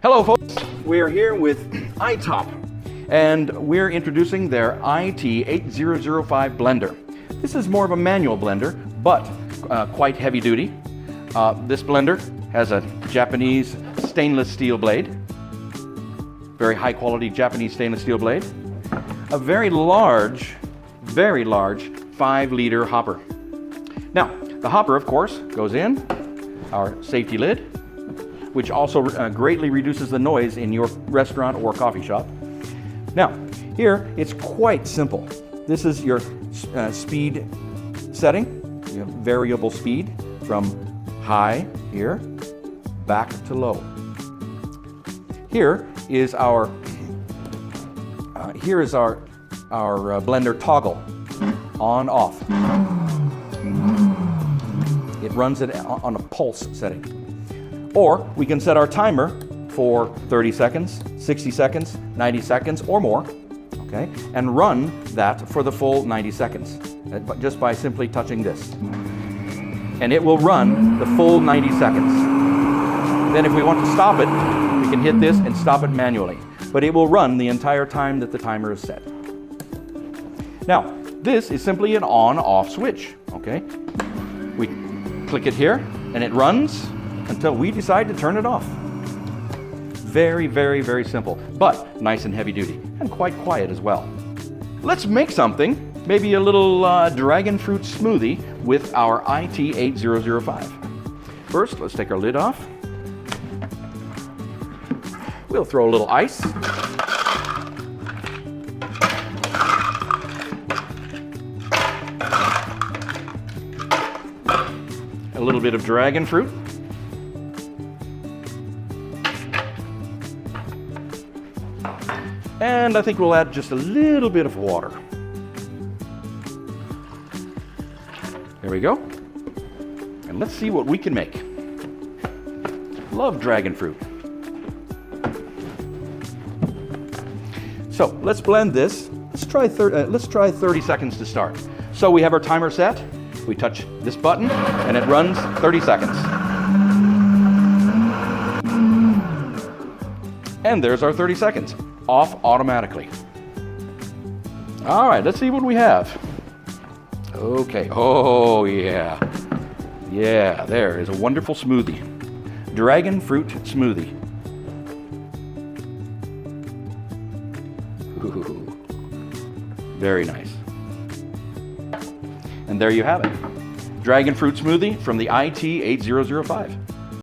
Hello folks, we're here with ITOP and we're introducing their IT8005 blender. This is more of a manual blender, but quite heavy duty. This blender has a Japanese stainless steel blade, very high quality Japanese stainless steel blade, a very large 5-liter hopper. Now, the hopper of course goes in our safety lid, which also greatly reduces the noise in your restaurant or coffee shop. Now, here it's quite simple. This is your speed setting. You have variable speed from high here back to low. Here is our blender toggle on off. It runs it on a pulse setting. Or we can set our timer for 30 seconds, 60 seconds, 90 seconds or more, okay? And run that for the full 90 seconds, just by simply touching this. And it will run the full 90 seconds. Then if we want to stop it, we can hit this and stop it manually. But it will run the entire time that the timer is set. Now, this is simply an on-off switch, okay? We click it here and it runs until we decide to turn it off. Very, very, very simple, but nice and heavy duty and quite quiet as well. Let's make something, maybe a little dragon fruit smoothie with our IT8005. First, let's take our lid off. We'll throw a little ice. A little bit of dragon fruit. And I think we'll add just a little bit of water. There we go. And let's see what we can make. Love dragon fruit. So let's blend this. Let's try 30 seconds to start. So we have our timer set. We touch this button and it runs 30 seconds. And there's our 30 seconds. Off automatically. All right, let's see what we have. Okay, oh yeah. Yeah, there is a wonderful smoothie. Dragon fruit smoothie. Ooh, very nice. And there you have it. Dragon fruit smoothie from the IT8005.